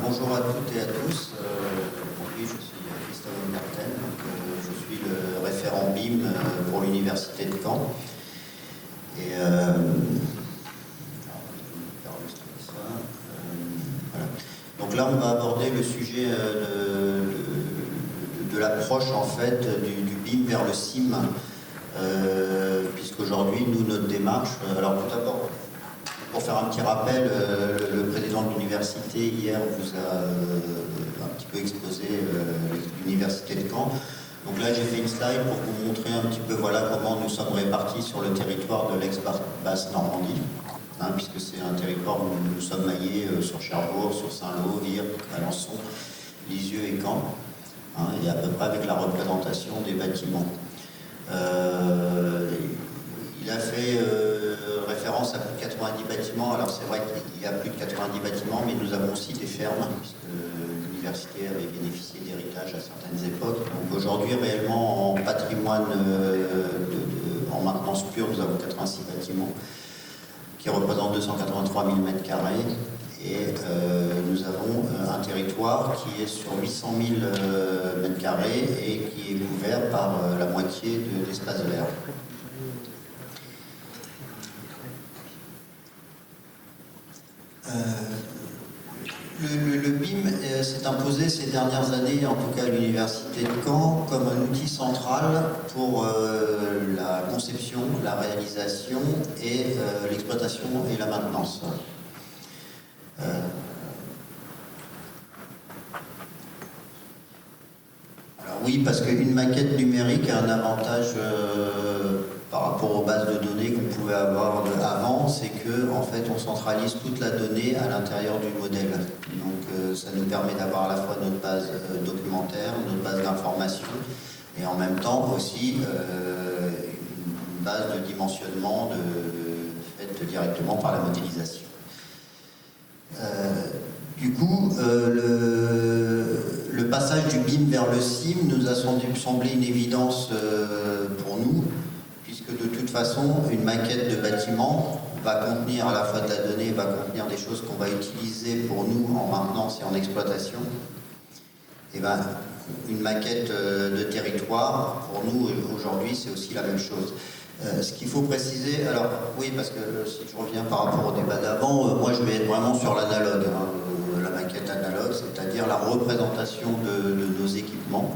Bonjour à toutes et à tous. Oui, je suis Christophe Martin, je suis le référent BIM pour l'Université de Caen. Et alors, je vais faire illustrer ça. Voilà. Donc là, on va aborder le sujet de l'approche en fait du BIM vers le CIM, puisqu'aujourd'hui, nous, notre démarche. Alors tout d'abord, pour faire un petit rappel, le président de l'université hier vous a un petit peu exposé l'université de Caen. Donc là j'ai fait une slide pour vous montrer un petit peu voilà, comment nous sommes répartis sur le territoire de l'ex-Basse Normandie, puisque c'est un territoire où nous sommes maillés sur Cherbourg, sur Saint-Lô, Vire, Alençon, Lisieux et Caen, et à peu près avec la représentation des bâtiments. Il a fait référence à plus de 90 bâtiments. Alors c'est vrai qu'il y a plus de 90 bâtiments, mais nous avons aussi des fermes, puisque l'université avait bénéficié d'héritage à certaines époques. Donc aujourd'hui, réellement, en patrimoine, en maintenance pure, nous avons 86 bâtiments qui représentent 283 000 m². Et nous avons un territoire qui est sur 800 000 m² et qui est couvert par la moitié de l'espace vert. Le BIM s'est imposé ces dernières années, en tout cas à l'Université de Caen, comme un outil central pour la conception, la réalisation et l'exploitation et la maintenance. Alors oui, parce qu'une maquette numérique a un avantage par rapport aux bases de données qu'on pouvait avoir avant, c'est que en fait on centralise toute la donnée à l'intérieur du modèle. Donc ça nous permet d'avoir à la fois notre base documentaire, notre base d'information, et en même temps aussi une base de dimensionnement faite directement par la modélisation. Du coup, le passage du BIM vers le CIM nous a semblé une évidence pour nous, puisque de toute façon, une maquette de bâtiment va contenir à la fois de la donnée, va contenir des choses qu'on va utiliser pour nous en maintenance et en exploitation. Et ben, une maquette de territoire, pour nous aujourd'hui, c'est aussi la même chose. Ce qu'il faut préciser, alors oui, parce que si je reviens par rapport au débat d'avant, moi je vais être vraiment sur l'analogue, la maquette analogue, c'est-à-dire la représentation de nos équipements,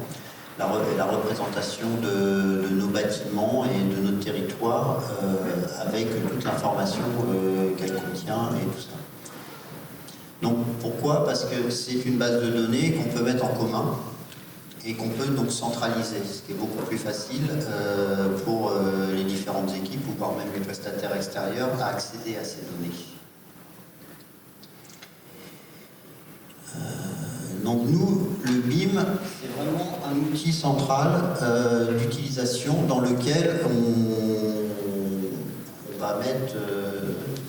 la représentation de nos bâtiments et de notre territoire avec toute l'information qu'elle contient et tout ça. Donc pourquoi? Parce que c'est une base de données qu'on peut mettre en commun et qu'on peut donc centraliser, ce qui est beaucoup plus facile pour les différentes équipes ou voire même les prestataires extérieurs à accéder à ces données. Donc nous, le BIM, c'est vraiment un outil central d'utilisation dans lequel on va mettre,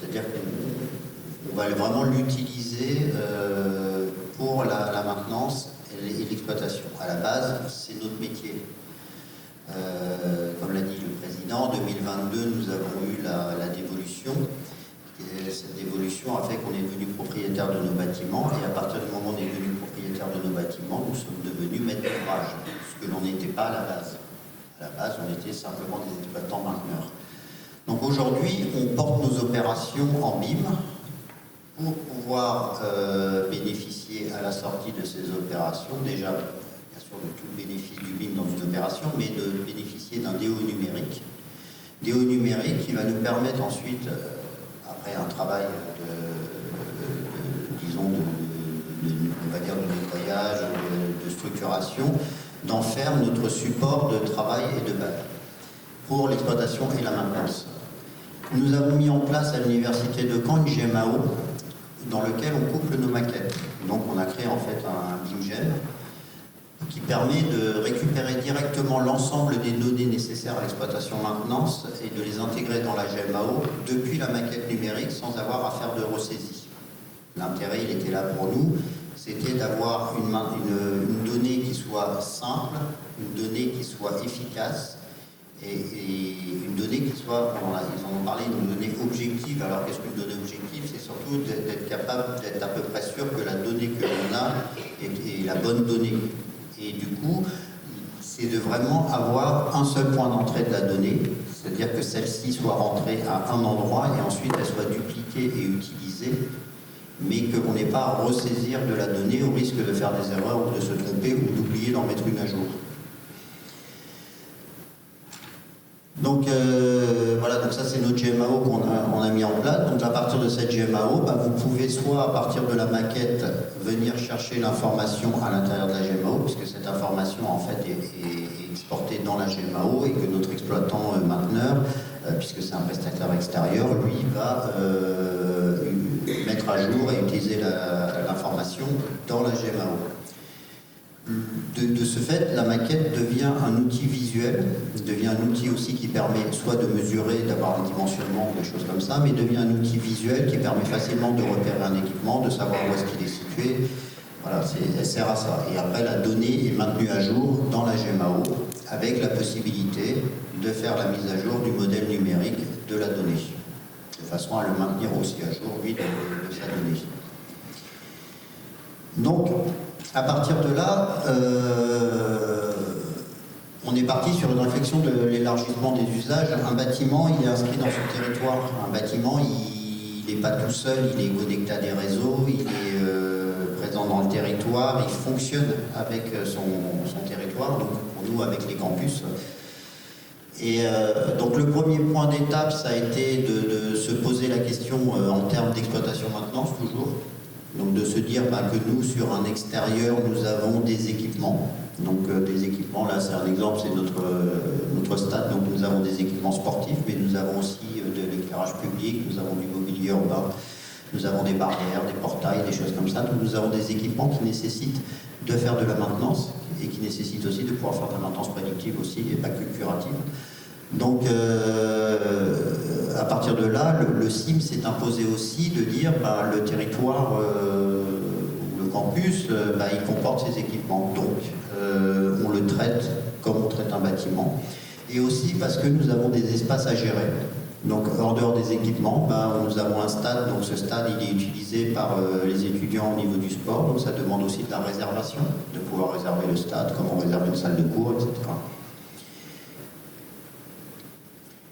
c'est-à-dire qu'on va vraiment l'utiliser pour la maintenance et l'exploitation. À la base, c'est notre métier. Comme l'a dit le président, en 2022, nous avons eu la dévolution. Et cette dévolution a fait qu'on est devenu propriétaire de nos bâtiments, et à partir du moment où on est devenu propriétaire de nos bâtiments, nous sommes devenus maîtres d'ouvrage, ce que l'on n'était pas à la base. À la base, on était simplement des exploitants mainteneurs. Donc aujourd'hui, on porte nos opérations en BIM pour pouvoir bénéficier à la sortie de ces opérations, déjà bien sûr de tout le bénéfice du BIM dans une opération, mais de bénéficier d'un DO numérique. DO numérique qui va nous permettre ensuite, après un travail on va dire de nettoyage, de structuration, d'en faire notre support de travail et de base pour l'exploitation et la maintenance. Nous avons mis en place à l'université de Caen une GMAO dans lequel on couple nos maquettes. Donc on a créé en fait un BIMGEM qui permet de récupérer directement l'ensemble des données nécessaires à l'exploitation-maintenance et de les intégrer dans la GMAO depuis la maquette numérique sans avoir à faire de ressaisie. L'intérêt, il était là pour nous, c'était d'avoir une donnée qui soit simple, une donnée qui soit efficace et une donnée qui soit, ils en ont parlé, une donnée objective. Alors qu'est-ce qu'une donnée objective? C'est surtout d'être capable d'être à peu près sûr que la donnée que l'on a est la bonne donnée. Et du coup, c'est de vraiment avoir un seul point d'entrée de la donnée, c'est-à-dire que celle-ci soit rentrée à un endroit et ensuite elle soit dupliquée et utilisée, mais qu'on n'ait pas à ressaisir de la donnée au risque de faire des erreurs ou de se tromper ou d'oublier d'en mettre une à jour. Donc voilà, donc ça c'est notre GMAO qu'on a mis en place. Donc à partir de cette GMAO, vous pouvez soit à partir de la maquette venir chercher l'information à l'intérieur de la GMAO, puisque cette information en fait est exportée dans la GMAO et que notre exploitant mainteneur, puisque c'est un prestataire extérieur, lui va mettre à jour et utiliser l'information dans la GMAO. De ce fait, la maquette devient un outil visuel, devient un outil aussi qui permet soit de mesurer, d'avoir le dimensionnement, des choses comme ça, mais devient un outil visuel qui permet facilement de repérer un équipement, de savoir où est-ce qu'il est situé. Voilà, elle sert à ça. Et après, la donnée est maintenue à jour dans la GMAO, avec la possibilité de faire la mise à jour du modèle numérique de la donnée, de façon à le maintenir aussi à jour, lui, de sa donnée. Donc, à partir de là, on est parti sur une réflexion de l'élargissement des usages. Un bâtiment, il est inscrit dans son territoire. Un bâtiment, il n'est pas tout seul, il est connecté à des réseaux, il est présent dans le territoire, il fonctionne avec son territoire, donc pour nous avec les campus. Et donc le premier point d'étape, ça a été de se poser la question en termes d'exploitation-maintenance, toujours. Donc de se dire que nous, sur un extérieur, nous avons des équipements. Donc des équipements, là c'est un exemple, c'est notre stade, donc nous avons des équipements sportifs, mais nous avons aussi de l'éclairage public, nous avons du mobilier urbain, nous avons des barrières, des portails, des choses comme ça. Donc nous avons des équipements qui nécessitent de faire de la maintenance et qui nécessitent aussi de pouvoir faire de la maintenance prédictive aussi et pas que curative. Donc, à partir de là, le CIM s'est imposé aussi de dire le territoire ou le campus, il comporte ces équipements. Donc, on le traite comme on traite un bâtiment. Et aussi parce que nous avons des espaces à gérer. Donc, hors dehors des équipements, nous avons un stade. Donc, ce stade, il est utilisé par les étudiants au niveau du sport. Donc, ça demande aussi de la réservation, de pouvoir réserver le stade, comment réserver une salle de cours, etc.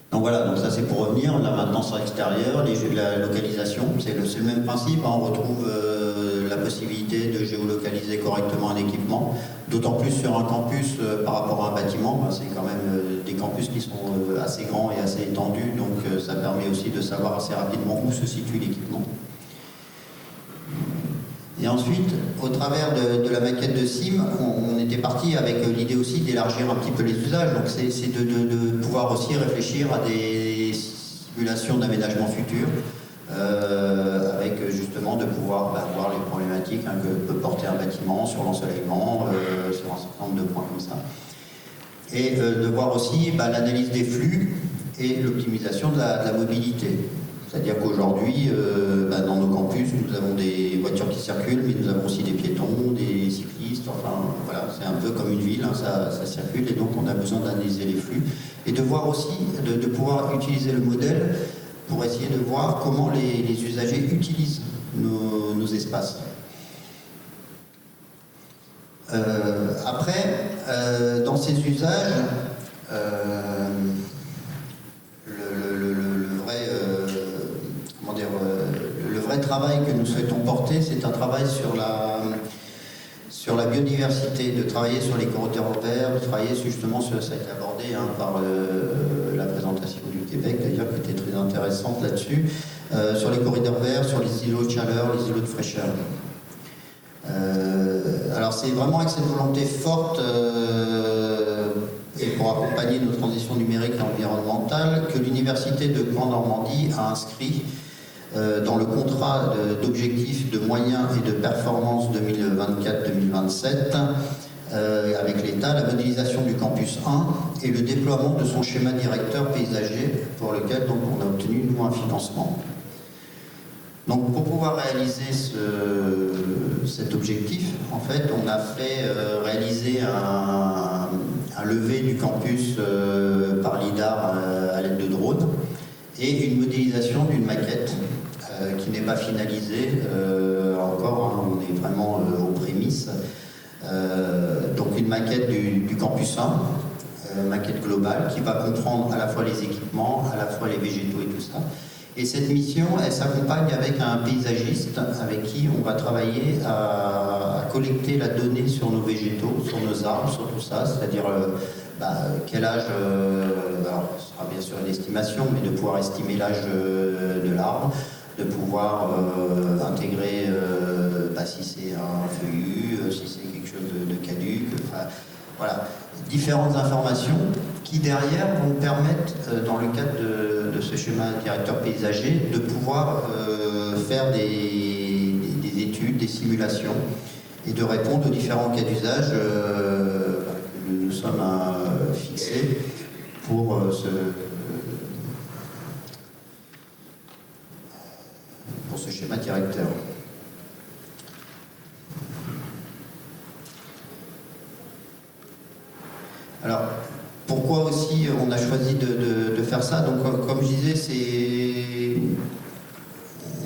Donc voilà, donc ça c'est pour revenir, la maintenance extérieure, la localisation, c'est le même principe, on retrouve la possibilité de géolocaliser correctement un équipement, d'autant plus sur un campus par rapport à un bâtiment, c'est quand même des campus qui sont assez grands et assez étendus, donc ça permet aussi de savoir assez rapidement où se situe l'équipement. Et ensuite, au travers de la maquette de CIM, on était parti avec l'idée aussi d'élargir un petit peu les usages. Donc c'est de pouvoir aussi réfléchir à des simulations d'aménagement futur, avec justement de pouvoir voir les problématiques que peut porter un bâtiment sur l'ensoleillement, sur un certain nombre de points comme ça. Et de voir aussi l'analyse des flux et l'optimisation de la mobilité. C'est-à-dire qu'aujourd'hui, dans nos campus, nous avons des voitures qui circulent, mais nous avons aussi des piétons, des cyclistes, enfin voilà, c'est un peu comme une ville, ça circule, et donc on a besoin d'analyser les flux. Et de voir aussi, de pouvoir utiliser le modèle pour essayer de voir comment les usagers utilisent nos espaces. Après, dans ces usages, le vrai travail que nous souhaitons porter, c'est un travail sur la biodiversité, de travailler sur les corridors verts, de travailler justement sur, ça a été abordé par la présentation du Québec d'ailleurs, qui était très intéressante là-dessus, sur les corridors verts, sur les îlots de chaleur, les îlots de fraîcheur. Alors c'est vraiment avec cette volonté forte et pour accompagner nos transitions numériques et environnementales que l'Université de Grand Normandie a inscrit dans le contrat d'objectifs de moyens et de performance 2024-2027 avec l'État, la modélisation du campus 1 et le déploiement de son schéma directeur paysager pour lequel donc, on a obtenu nous un financement. Donc pour pouvoir réaliser cet objectif, en fait, on a fait réaliser un levé du campus par lidar à l'aide de drones, et une modélisation d'une maquette qui n'est pas finalisée encore, hein, on est vraiment aux prémices. Donc une maquette du campus 1, maquette globale, qui va comprendre à la fois les équipements, à la fois les végétaux et tout ça. Et cette mission, elle s'accompagne avec un paysagiste avec qui on va travailler à collecter la donnée sur nos végétaux, sur nos arbres, sur tout ça, c'est-à-dire quel âge, alors ce sera bien sûr une estimation, mais de pouvoir estimer l'âge de l'arbre, de pouvoir intégrer si c'est un feuillu, si c'est quelque chose de caduc, voilà, différentes informations qui derrière vont permettre, dans le cadre de ce schéma directeur paysager, de pouvoir faire des études, des simulations et de répondre aux différents cas d'usage que nous sommes fixés pour ce schéma directeur. Alors, pourquoi aussi on a choisi de faire ça? Donc, comme je disais,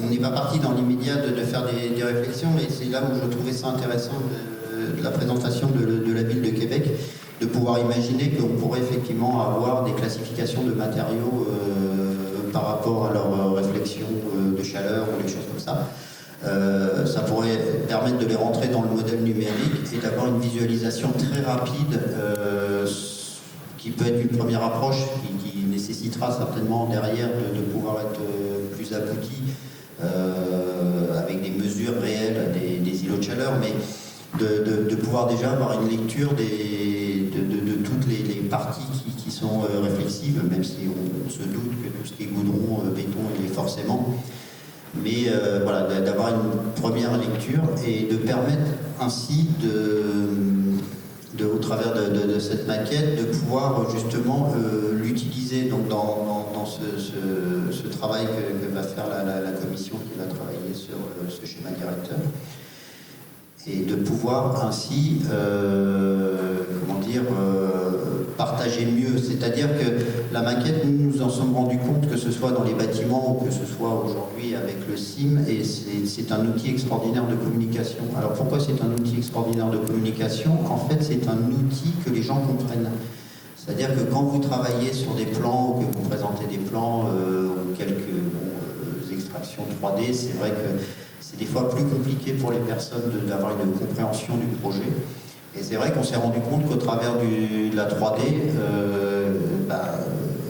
on n'est pas parti dans l'immédiat de faire des réflexions, mais c'est là où je trouvais ça intéressant de la présentation de la ville de Québec, de pouvoir imaginer qu'on pourrait effectivement avoir des classifications de matériaux par rapport à leur réflexion de chaleur ou des choses comme ça. Ça pourrait permettre de les rentrer dans le modèle numérique et d'avoir une visualisation très rapide qui peut être une première approche qui nécessitera certainement derrière de pouvoir être plus aboutie avec des mesures réelles des îlots de chaleur, mais de pouvoir déjà avoir une lecture de toutes les parties qui sont réflexives, même si on se doute que tout ce qui est goudron, béton, il est forcément. Mais voilà, d'avoir une première lecture et de permettre ainsi au travers de cette maquette, de pouvoir justement l'utiliser donc dans ce travail que va faire la commission qui va travailler sur ce schéma directeur, et de pouvoir ainsi partager mieux. C'est-à-dire que la maquette, nous nous en sommes rendus compte, que ce soit dans les bâtiments ou que ce soit aujourd'hui avec le CIM, et c'est un outil extraordinaire de communication. Alors pourquoi c'est un outil extraordinaire de communication? En fait, c'est un outil que les gens comprennent. C'est-à-dire que quand vous travaillez sur des plans ou que vous présentez des plans ou quelques extractions 3D, c'est vrai que c'est des fois plus compliqué pour les personnes d'avoir une compréhension du projet. Et c'est vrai qu'on s'est rendu compte qu'au travers de la 3D,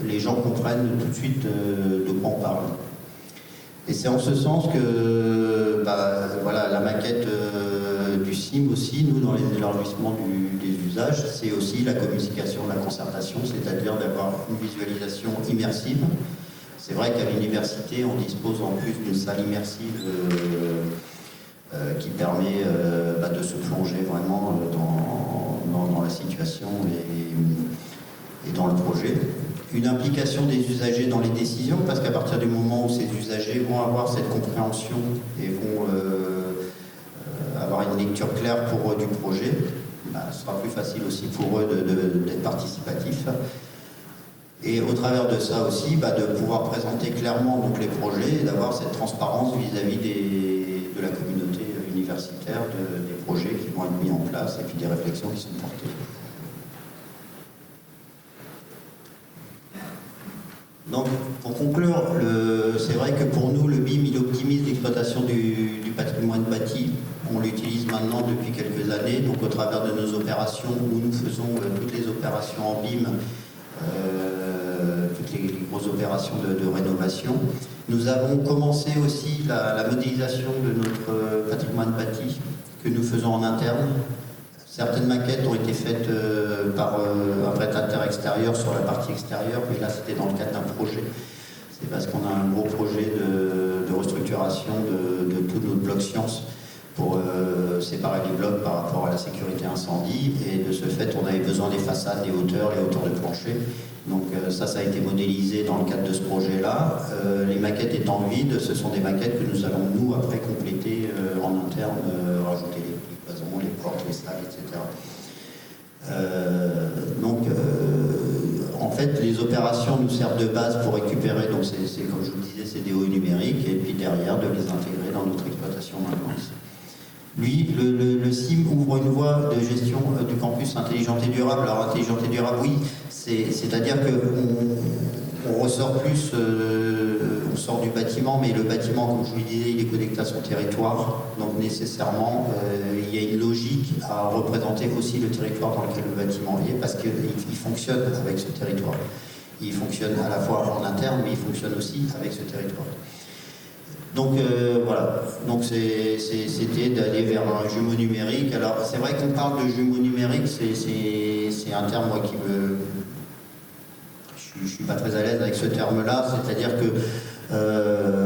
les gens comprennent tout de suite de quoi on parle. Et c'est en ce sens que voilà, la maquette du CIM aussi, nous, dans les élargissements des usages, c'est aussi la communication, la concertation, c'est-à-dire d'avoir une visualisation immersive. C'est vrai qu'à l'université, on dispose en plus d'une salle immersive qui permet de se plonger vraiment dans la situation et dans le projet. Une implication des usagers dans les décisions, parce qu'à partir du moment où ces usagers vont avoir cette compréhension et vont avoir une lecture claire pour eux du projet, ce sera plus facile aussi pour eux d'être participatifs. Et au travers de ça aussi, de pouvoir présenter clairement donc, les projets et d'avoir cette transparence vis-à-vis de la communauté universitaire, des projets qui vont être mis en place et puis des réflexions qui sont portées. Donc, pour conclure, c'est vrai que pour nous, le BIM, il optimise l'exploitation du patrimoine bâti. On l'utilise maintenant depuis quelques années, donc au travers de nos opérations où nous faisons toutes les opérations en BIM, toutes les grosses opérations de rénovation. Nous avons commencé aussi la modélisation de notre patrimoine bâti que nous faisons en interne. Certaines maquettes ont été faites par un prestataire extérieur sur la partie extérieure, mais là c'était dans le cadre d'un projet. C'est parce qu'on a un gros projet de restructuration de tout notre bloc sciences pour séparer les blocs par rapport à la sécurité incendie, et de ce fait on avait besoin des façades, des hauteurs, les hauteurs de plancher. Donc ça a été modélisé dans le cadre de ce projet-là. Les maquettes étant vides, ce sont des maquettes que nous allons nous après compléter en interne, rajouter les cloisons, les portes, les salles, etc. En fait fait, les opérations nous servent de base pour récupérer, donc c'est comme je vous le disais, c'est des hauts numériques, et puis derrière, de les intégrer dans notre exploitation maintenance. Lui, le CIM ouvre une voie de gestion du campus intelligent et durable. Alors, intelligent et durable, oui, c'est-à-dire qu'on ressort plus, on sort du bâtiment, mais le bâtiment, comme je vous le disais, il est connecté à son territoire. Donc, nécessairement, il y a une logique à représenter aussi le territoire dans lequel le bâtiment est, parce qu'il fonctionne avec ce territoire. Il fonctionne à la fois en interne, mais il fonctionne aussi avec ce territoire. Donc voilà, donc c'était d'aller vers un jumeau numérique. Alors c'est vrai qu'on parle de jumeau numérique, c'est un terme moi qui me... Je suis pas très à l'aise avec ce terme-là, c'est-à-dire que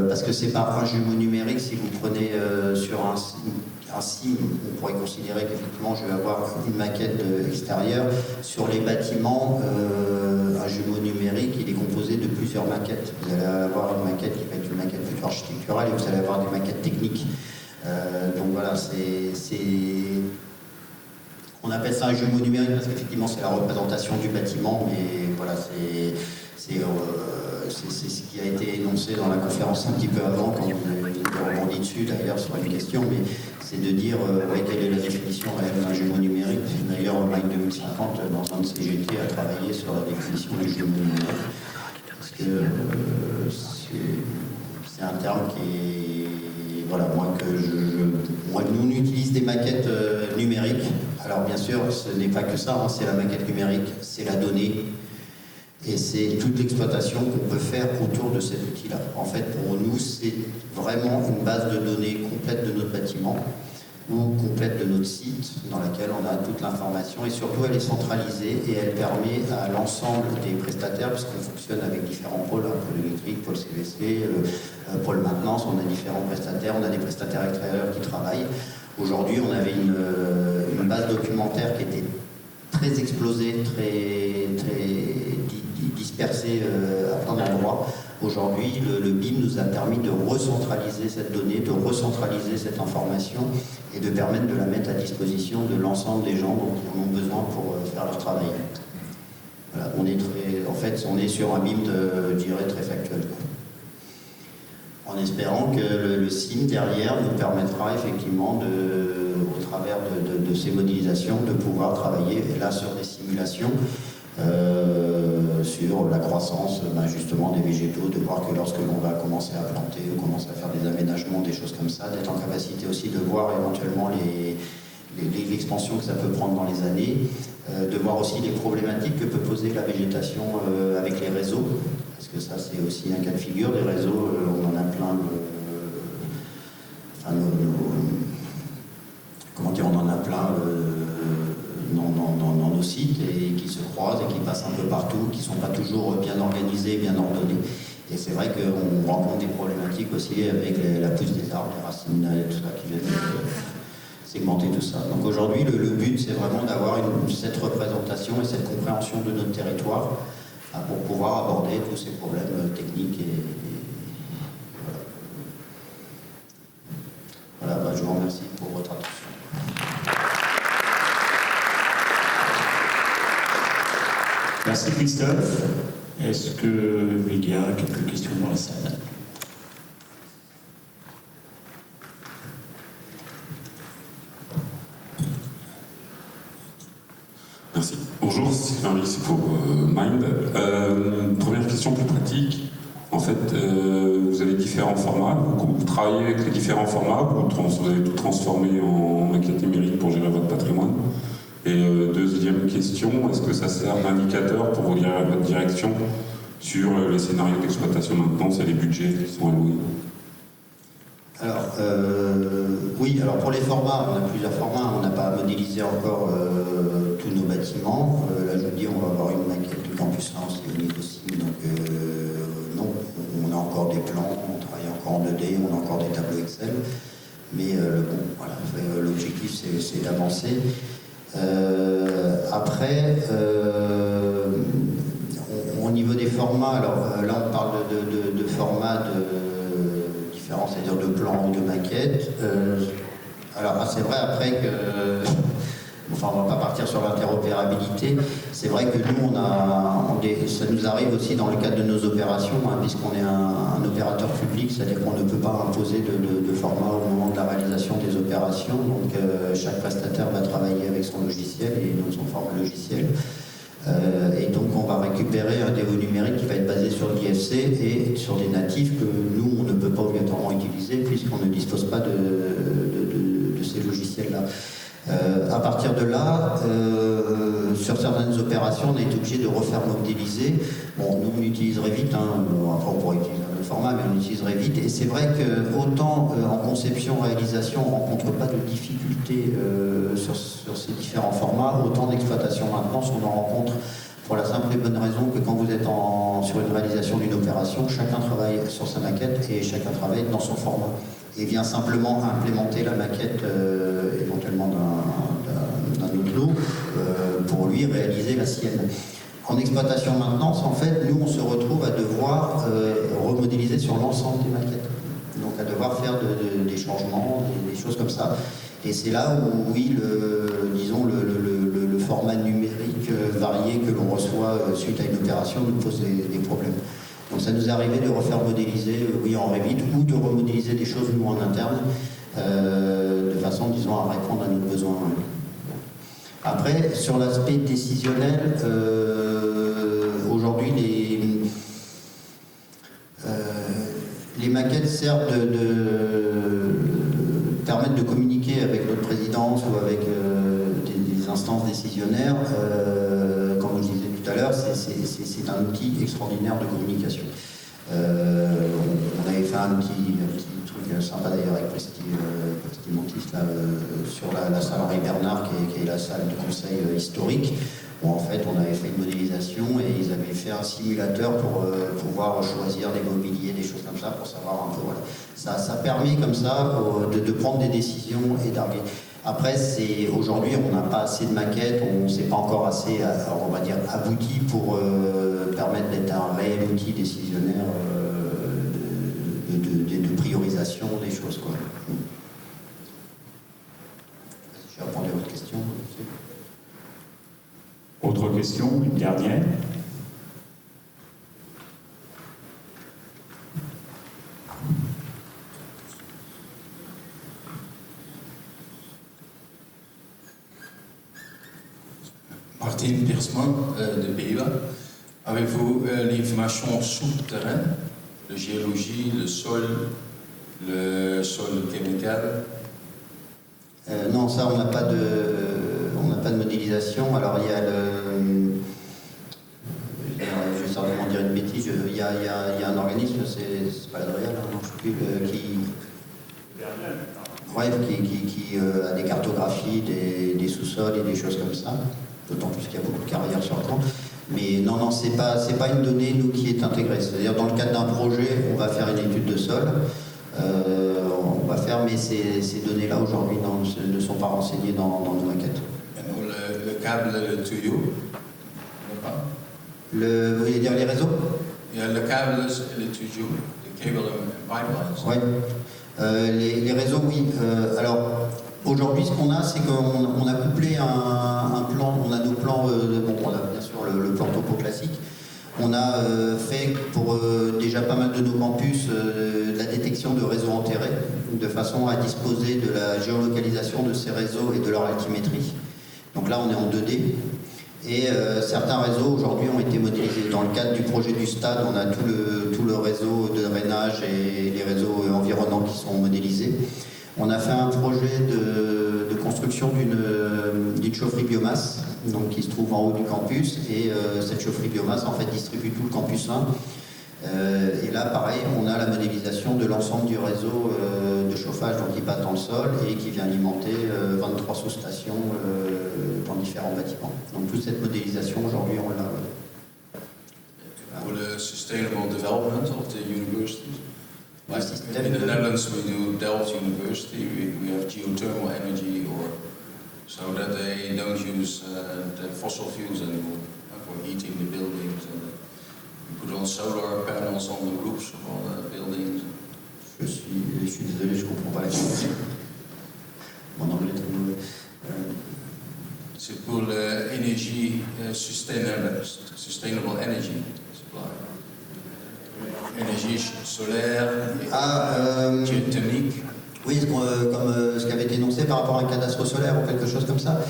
parce que c'est pas un jumeau numérique, si vous prenez sur un SIM, on pourrait considérer qu'effectivement je vais avoir une maquette extérieure. Sur les bâtiments, un jumeau numérique, il est composé de plusieurs maquettes. Vous allez avoir une maquette qui va être une maquette plutôt architecturale et vous allez avoir des maquettes techniques. Donc voilà, on appelle ça un jumeau numérique parce qu'effectivement c'est la représentation du bâtiment, mais voilà, c'est ce qui a été énoncé dans la conférence un petit peu avant, quand vous avez rebondi dessus d'ailleurs sur une question, mais c'est de dire quelle est la définition réelle d'un jumeau numérique. D'ailleurs, Mind 2050, dans un de ses GT, a travaillé sur la définition du jumeau numérique, parce que c'est un terme qui est... Voilà, moi, nous, on utilise des maquettes numériques. Alors bien sûr, ce n'est pas que ça, hein, c'est la maquette numérique, c'est la donnée, et c'est toute l'exploitation qu'on peut faire autour de cet outil-là. En fait, pour nous, c'est vraiment une base de données complète de notre bâtiment, ou complète de notre site, dans laquelle on a toute l'information, et surtout elle est centralisée, et elle permet à l'ensemble des prestataires, puisqu'on fonctionne avec différents pôles, hein, pôle électrique, pôle CVC, pôle maintenance, on a différents prestataires, on a des prestataires extérieurs qui travaillent. Aujourd'hui, on avait une base documentaire qui était très explosée, très dispersée à plein d'endroits. Aujourd'hui, le BIM nous a permis de recentraliser cette donnée, de recentraliser cette information et de permettre de la mettre à disposition de l'ensemble des gens dont ils en ont besoin pour faire leur travail. Voilà, on est sur un BIM, je dirais, très factuel. En espérant que le SIM derrière nous permettra effectivement, au travers de ces modélisations, de pouvoir travailler là sur des simulations, sur la croissance justement des végétaux, de voir que lorsque l'on va commencer à planter ou commencer à faire des aménagements, des choses comme ça, d'être en capacité aussi de voir éventuellement l'expansion que ça peut prendre dans les années, de voir aussi les problématiques que peut poser la végétation avec les réseaux. Parce que ça, c'est aussi un cas de figure. Des réseaux, on en a plein. Comment dire, on en a plein dans nos sites et qui se croisent et qui passent un peu partout, qui ne sont pas toujours bien organisés, bien ordonnés. Et c'est vrai qu'on rencontre des problématiques aussi avec la pousse des arbres, les racines et tout ça qui viennent segmenter tout ça. Donc aujourd'hui, le but, c'est vraiment d'avoir cette représentation et cette compréhension de notre territoire, pour pouvoir aborder tous ces problèmes techniques et voilà. Voilà, je vous remercie pour votre attention. Merci Christophe. Est-ce qu'il y a quelques questions dans la salle? Merci. Bonjour, Sylvain Rix pour Mind. Première question plus pratique. En fait, vous avez différents formats. Vous travaillez avec les différents formats. Vous avez tout transformé en maquette numérique pour gérer votre patrimoine. Et deuxième question, est-ce que ça sert d'indicateur pour vous guider votre direction sur les scénarios d'exploitation maintenance et les budgets qui sont alloués? Alors, oui, alors pour les formats, on a plusieurs formats, on n'a pas modélisé encore tous nos bâtiments. Là, je vous dis, on va avoir une maquette du campus Lens et au niveau SIM, donc non, on a encore des plans, on travaille encore en 2D, on a encore des tableaux Excel, mais bon, voilà, l'objectif c'est d'avancer. Après, au niveau des formats, alors là on parle de formats différents, c'est-à-dire de plans ou de maquettes. Alors c'est vrai après que Enfin, on ne va pas partir sur l'interopérabilité. C'est vrai que nous, ça nous arrive aussi dans le cadre de nos opérations, hein, puisqu'on est un opérateur public, c'est-à-dire qu'on ne peut pas imposer de format au moment de la réalisation des opérations. Donc, chaque prestataire va travailler avec son logiciel et dans son format logiciel. Et donc, on va récupérer un DO numérique qui va être basé sur l'IFC et sur des natifs que nous, on ne peut pas obligatoirement utiliser puisqu'on ne dispose pas de ces logiciels-là. À partir de là, sur certaines opérations, on est obligé de refaire modéliser. Bon, nous, on utiliserait vite, hein, après on pourrait utiliser un autre format, mais on utiliserait vite. Et c'est vrai qu'autant en conception-réalisation, on ne rencontre pas de difficultés sur ces différents formats, autant d'exploitation-maintenance, on en rencontre pour la simple et bonne raison que quand vous êtes sur une réalisation d'une opération, chacun travaille sur sa maquette et chacun travaille dans son format. Et vient simplement implémenter la maquette éventuellement d'un autre lot pour lui réaliser la sienne. En exploitation maintenance, en fait, nous on se retrouve à devoir remodéliser sur l'ensemble des maquettes. Donc à devoir faire des changements, des choses comme ça. Et c'est là où, oui, le format numérique varié que l'on reçoit suite à une opération nous pose des problèmes. Donc ça nous est arrivé de refaire modéliser, oui, en Revit, ou de remodéliser des choses, nous, en interne, de façon, disons, à répondre à nos besoins. Après, sur l'aspect décisionnel, aujourd'hui, les maquettes servent permettent de communiquer avec notre présidence ou avec des instances décisionnaires. Comme je disais tout à l'heure, c'est un outil extraordinaire de communication. On avait fait un petit truc sympa d'ailleurs avec Prestimontis sur la salle Henri Bernard qui est la salle de conseil historique, où en fait on avait fait une modélisation et ils avaient fait un simulateur pour pouvoir choisir des mobiliers, des choses comme ça, pour savoir un peu. Voilà. Ça permet comme ça de prendre des décisions et d'arriver. Après, aujourd'hui, on n'a pas assez de maquettes, on ne s'est pas encore assez, on va dire, abouti pour permettre d'être un réel outil décisionnaire de priorisation des choses, quoi. Je vais répondre à votre question. Autre question, une dernière. Martin Piersman de BEWA. Avez-vous l'information souterraine, la géologie, le sol chimical? Non, ça, on n'a pas de modélisation. Alors, il y a je vais certainement dire une bêtise, il y a un organisme, c'est pas l'Adriel, non, je sais plus, qui a des cartographies, des sous-sols et des choses comme ça, d'autant plus qu'il y a beaucoup de carrières sur le camp. Mais non, c'est pas une donnée, nous, qui est intégrée. C'est-à-dire, dans le cadre d'un projet, on va faire une étude de sol, on va faire, mais ces données-là, aujourd'hui, ne sont pas renseignées dans nos maquettes. Le câble, le tuyau? Vous voulez dire les réseaux? Le câble, le tuyau, le cable and pipelines. Oui. Les réseaux, oui. Alors, aujourd'hui, ce qu'on a, c'est qu'on a couplé un plan, on a nos plans, on a bien sûr le plan topo classique. On a fait pour déjà pas mal de nos campus la détection de réseaux enterrés, de façon à disposer de la géolocalisation de ces réseaux et de leur altimétrie. Donc là, on est en 2D. Et certains réseaux aujourd'hui ont été modélisés. Dans le cadre du projet du stade, on a tout le réseau de drainage et les réseaux environnants qui sont modélisés. On a fait un projet de construction d'une chaufferie biomasse, donc qui se trouve en haut du campus, et cette chaufferie biomasse en fait distribue tout le campus 1. Et là, pareil, on a la modélisation de l'ensemble du réseau de chauffage qui passe dans le sol et qui vient alimenter 23 sous-stations dans différents bâtiments. Donc toute cette modélisation, aujourd'hui, on l'a. Pour le sustainable development of the universities. Like in the Netherlands, we do Delft University. We have geothermal energy, so that they don't use the fossil fuels anymore for heating the buildings. And we put on solar panels on the roofs of all the buildings. Je suis désolé, je comprends pas la question. Mon anglais est très mauvais. to pull energy, sustainable energy supply. Énergie solaire, géothermique. Oui, comme ce qui avait été énoncé par rapport à un cadastre solaire ou quelque chose comme ça.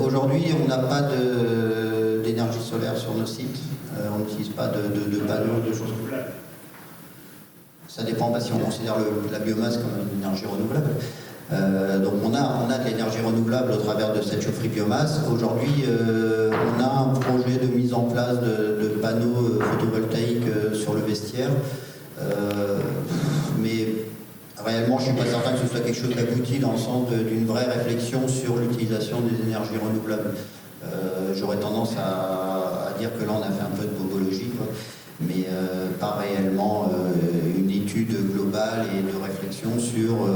Aujourd'hui, on n'a pas d'énergie solaire sur nos sites. On n'utilise pas de panneaux, de choses comme ça. Ça dépend si on considère la biomasse comme une énergie renouvelable. Donc on a de l'énergie renouvelable au travers de cette chaufferie biomasse. Aujourd'hui, on a un projet de mise en place de panneaux photovoltaïques sur le vestiaire. Mais réellement, je ne suis pas certain que ce soit quelque chose d'abouti dans le sens d'une vraie réflexion sur l'utilisation des énergies renouvelables. J'aurais tendance à dire que là, on a fait un peu de bobologie, quoi. Mais pas réellement une étude globale et de réflexion sur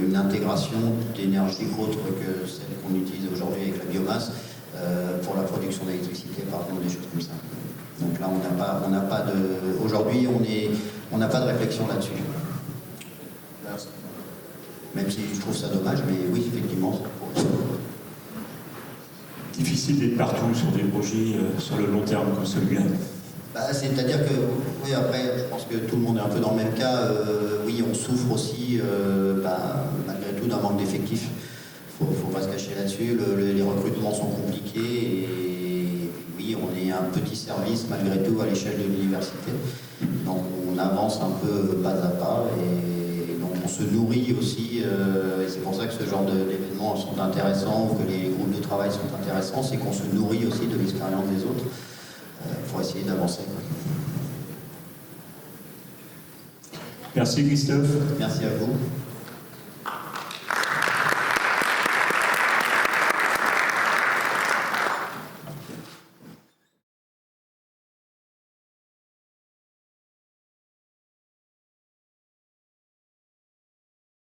une intégration d'énergie autre que celle qu'on utilise aujourd'hui avec la biomasse pour la production d'électricité, par exemple, des choses comme ça. Donc là, on n'a pas de... Aujourd'hui, on n'a pas de réflexion là-dessus. Même si je trouve ça dommage, mais oui, effectivement, ça pourrait. Difficile d'être partout sur des projets sur le long terme comme celui-là. C'est-à-dire que, oui, après, je pense que tout le monde est un peu dans le même cas. Oui, on souffre aussi, malgré tout, d'un manque d'effectifs. Il ne faut pas se cacher là-dessus. Les recrutements sont compliqués et oui, on est un petit service, malgré tout, à l'échelle de l'université. Donc, on avance un peu pas à pas et donc on se nourrit aussi. Et c'est pour ça que ce genre d'événements sont intéressants, ou que les groupes de travail sont intéressants, c'est qu'on se nourrit aussi de l'expérience des autres. Pour essayer d'avancer. Merci Christophe. Merci à vous.